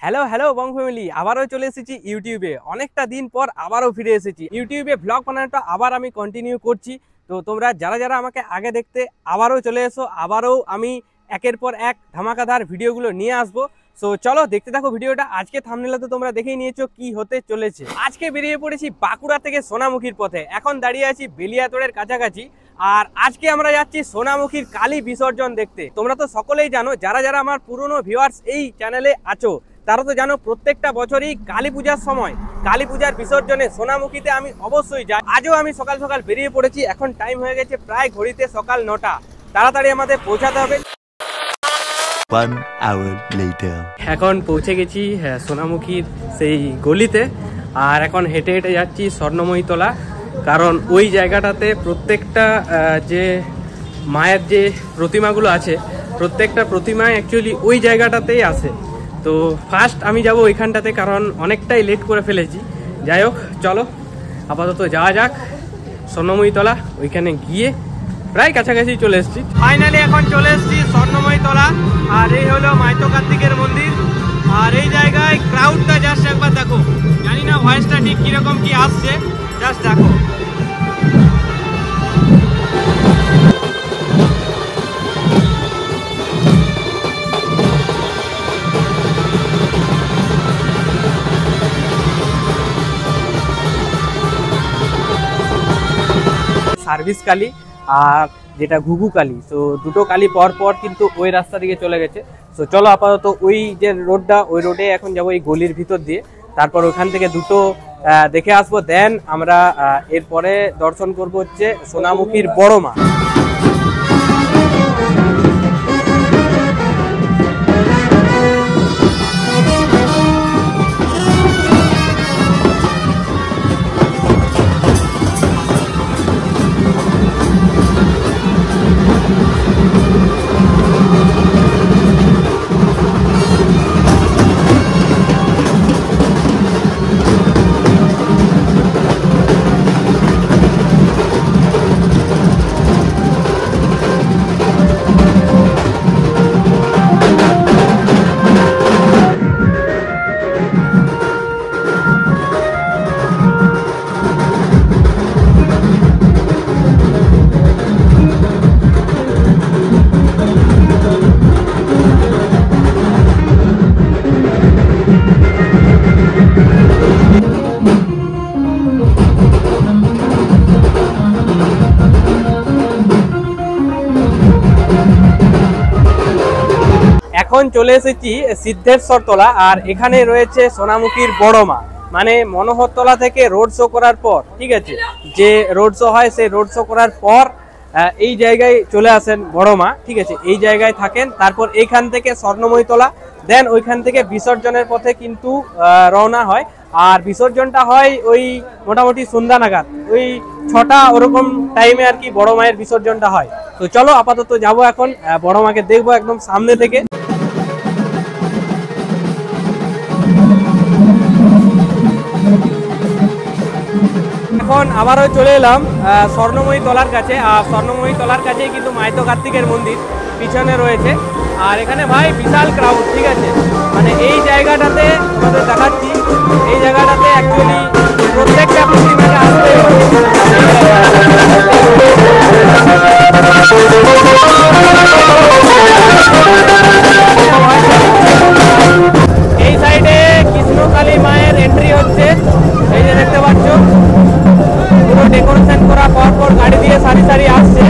Hello hello বং family, আবারও চলে এসেছি ইউটিউবে। অনেকটা দিন পর আবারও ফিরে এসেছি ইউটিউবে। ব্লগ বানানোটা আবার আমি কন্টিনিউ করছি। তো তোমরা যারা যারা আমাকে আগে দেখতে আবারও চলে এসো, আবারও আমি একের পর এক ধামাকাদার ভিডিওগুলো নিয়ে আসবো। সো চলো দেখতে থাকো ভিডিওটা। আজকে থাম্বনেলে তো তোমরা দেখেই নিয়েছো কি হতে চলেছে। আজকে বেরিয়ে পড়েছি বাঁকুড়া থেকে সোনামুখীর পথে। এখন দাঁড়িয়ে আছি বেলিয়াতোড়ের কাছাকাছি। আর আজকে আমরা যাচ্ছি সোনামুখীর কালী বিসর্জন দেখতে। তোমরা তো সকলেই জানো, যারা যারা আমার পুরনো ভিউয়ার্স এই চ্যানেলে আছো তারা তো জানো, প্রত্যেকটা বছরই কালী পূজার সময় কালী পূজার বিসর্জনে সোনামুখীতে আমি অবশ্যই যাই। আজও আমি সকাল সকাল বেরিয়ে পড়েছি। এখন টাইম হয়ে গেছে প্রায় ঘড়িতে সকাল 9টা। তাড়াতাড়ি আমাদের পৌঁছাতে হবে। এখন পৌঁছে গেছি সোনামুখীর সেই গলিতে। আর এখন হেঁটে হেঁটে যাচ্ছি স্বর্ণময়ীতলা, কারণ ওই জায়গাটাতে প্রত্যেকটা যে মায়ের যে প্রতিমাগুলো আছে, প্রত্যেকটা প্রতিমায় অ্যাকচুয়ালি ওই জায়গাটাতেই আসে। তো ফার্স্ট আমি যাব ওইখানটাতে, কারণ অনেকটাই লেট করে ফেলেছি। যাই হোক, চলো আপাতত যাওয়া যাক স্বর্ণময়ীতলা। ওইখানে গিয়ে প্রায় কাছাকাছি চলে এসেছি। ফাইনালি এখন চলে এসেছি স্বর্ণময়ীতলা। আর এই হলো মাইতো কার্তিকের মন্দির। আর এই জায়গায় ক্রাউডটা জাস্ট একবার দেখো। জানি না ভয়েসটা ঠিক কিরকম কি আসছে, জাস্ট দেখো। সার্ভিস কালী আর যেটা ঘুঘু কালী, তো দুটো কালী পর পর কিন্তু ওই রাস্তা দিকে চলে গেছে। তো চলো আপাতত ওই যে রোডটা, ওই রোডে এখন যাবো এই গলির ভিতর দিয়ে। তারপর ওখান থেকে দুটো দেখে আসবো, দেন আমরা এরপরে দর্শন করব হচ্ছে সোনামুখীর বড় মা। এখন চলে এসেছি সিদ্ধেশ্বর তলা। আর এখানে রয়েছে সোনামুখীর বড় মা। মানে মনোহরতলা থেকে রোড শো করার পর, ঠিক আছে, যে রোড শো হয় সেই রোড শো করার পর এই জায়গায় চলে আসেন বড় মা, ঠিক আছে, এই জায়গায় থাকেন। তারপর এইখান থেকে স্বর্ণময়ীতলা, দেন ওইখান থেকে বিসর্জনের পথে কিন্তু রওনা হয়। আর বিসর্জনটা হয় ওই মোটামুটি সন্ধ্যা নাগাদ, ওই 6টা ওরকম টাইমে আর কি বড় মায়ের বিসর্জনটা হয়। তো চলো আপাতত যাবো এখন বড় মাকে দেখবো একদম সামনে থেকে। এখন আবারও চলে এলাম স্বর্ণময়ীতলার কাছে। আর স্বর্ণময়ীতলার কাছেই কিন্তু মাইতো কার্তিকের মন্দির পিছনে রয়েছে। আর এখানে ভাই বিশাল ক্রাউড, ঠিক আছে। মানে এই জায়গাটাতে আমাদের দেখাচ্ছি, এই জায়গাটাতে অ্যাকচুয়ালি প্রত্যেকটা প্রতিমাকে আসতে এই সাইডে কৃষ্ণকালী মায়ের এন্ট্রি হচ্ছে, এই যে দেখতে পাচ্ছ পুরো ডেকোরেশন করা, পর পর গাড়ি দিয়ে সারি সারি আসছে।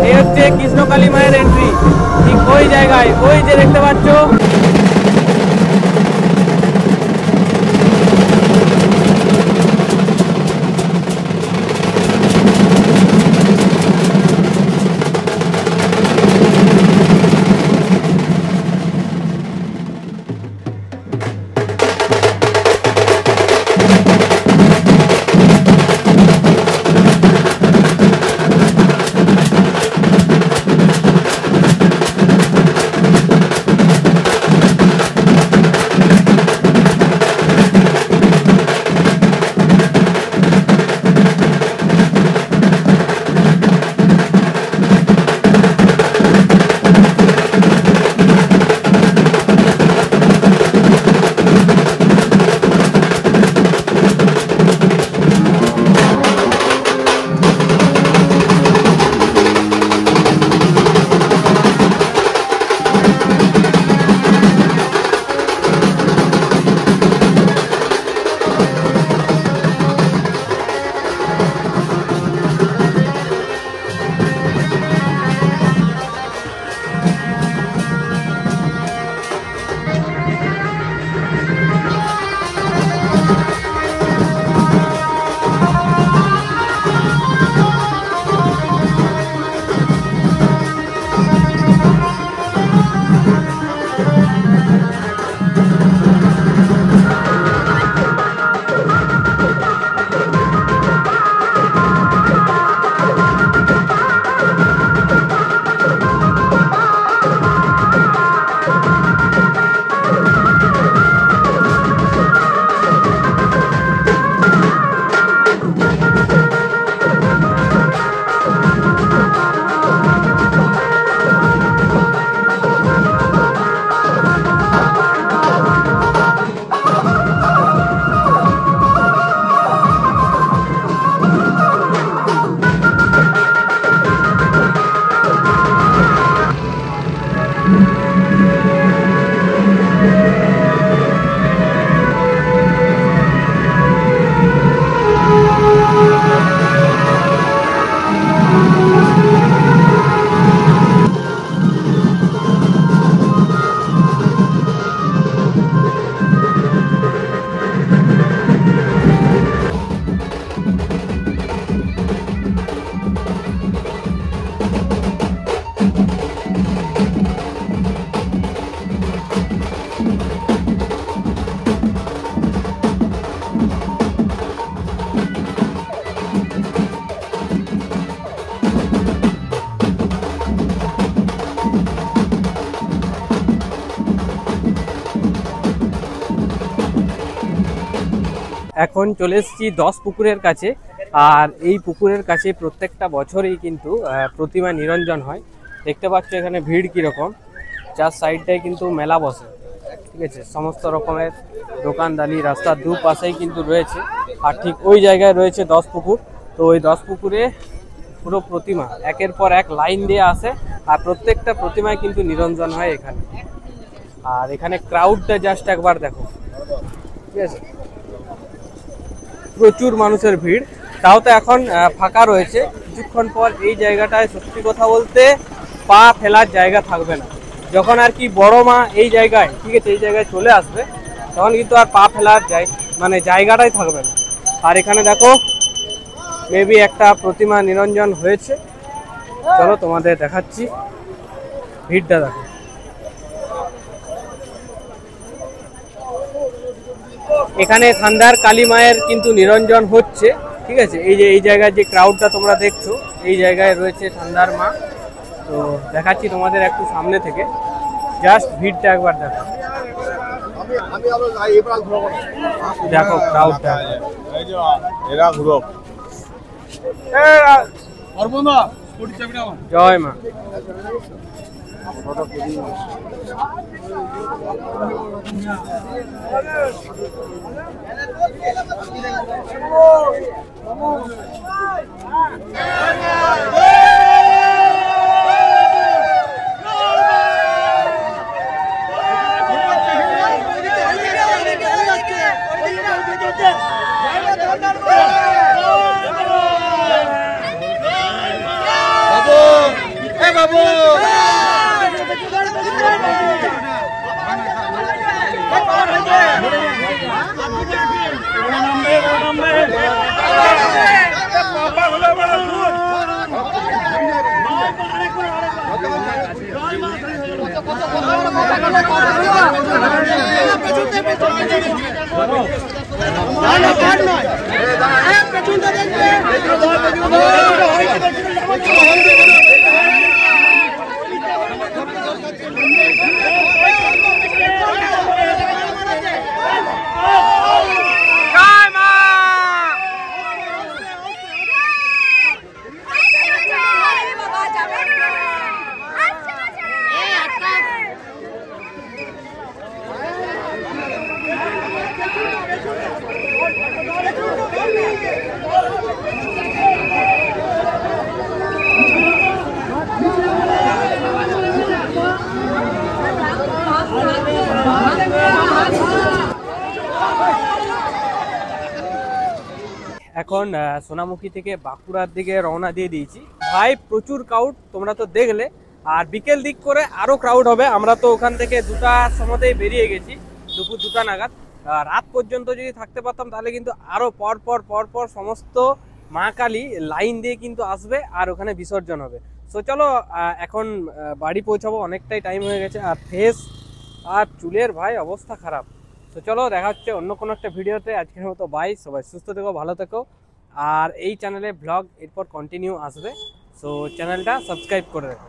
এই হচ্ছে কৃষ্ণকালী মায়ের এন্ট্রি, ঠিক ওই জায়গায়, ওই যে দেখতে পাচ্ছ। এখন চলে এসেছি 10 পুকুরের কাছে। আর এই পুকুরের কাছে প্রত্যেকটা বছরই কিন্তু প্রতিমা নিরঞ্জন হয়। দেখতে পাচ্ছ এখানে ভিড় কীরকম, যার সাইডটায় কিন্তু মেলা বসে, ঠিক আছে। সমস্ত রকমের দোকানদানি রাস্তার দুপাশেই কিন্তু রয়েছে। আর ঠিক ওই জায়গায় রয়েছে 10 পুকুর। তো ওই 10 পুকুরে পুরো প্রতিমা একের পর এক লাইন দিয়ে আসে, আর প্রত্যেকটা প্রতিমায় কিন্তু নিরঞ্জন হয় এখানে। আর এখানে ক্রাউডটা জাস্ট একবার দেখো, ঠিক আছে। প্রচুর মানুষের ভিড়, তাও তো এখন ফাঁকা রয়েছে। কিছুক্ষণ পর এই জায়গাটায় সত্যি কথা বলতে পা ফেলার জায়গা থাকবে না। যখন আর কি বড় মা এই জায়গায়, ঠিক আছে, এই জায়গায় চলে আসবে, তখন কিন্তু আর পা ফেলার জায়গাটাই থাকবে না। আর এখানে দেখো মেবি একটা প্রতিমা নিরঞ্জন হয়েছে। চলো তোমাদের দেখাচ্ছি, ভিড়টা দেখো। এখানে ঠান্ডার কালী মায়ের কিন্তু নিরঞ্জন হচ্ছে, ঠিক আছে। এই যে এই জায়গায় যে ক্রাউডটা তোমরা দেখছো, এই জায়গায় রয়েছে ঠান্ডার মা। তো দেখাচ্ছি তোমাদের একটু সামনে থেকে, জাস্ট ভিড়টা একবার দেখো। দেখো ক্রাউডটা, জয় মা। এখন সোনামুখী থেকে বাঁকুড়ার দিকে রওনা দিয়ে দিয়েছি ভাই। প্রচুর ক্রাউড, তোমরা তো দেখলে। আর বিকেল দিক করে আরো ক্রাউড হবে। আমরা তো ওখান থেকে 2টার সময়তেই বেরিয়ে গেছি, দুপুর 2টা নাগাদ। রাত পর্যন্ত যদি থাকতে পারতাম তাহলে কিন্তু আরো পর সমস্ত মা কালী লাইন দিয়ে কিন্তু আসবে আর ওখানে বিসর্জন হবে। সো চলো এখন বাড়ি পৌঁছাবো, অনেকটাই টাইম হয়ে গেছে। আর ফেস আর চুলের ভাই অবস্থা খারাপ। তো চলো দেখা হচ্ছে অন্য কোনো একটা ভিডিওতে। আজকের মতো বাই, সবাই সুস্থ থেকো, ভালো থেকো। আর এই চ্যানেলে ব্লগ এরপর কন্টিনিউ আসবে, সো চ্যানেলটা সাবস্ক্রাইব করে রাখো।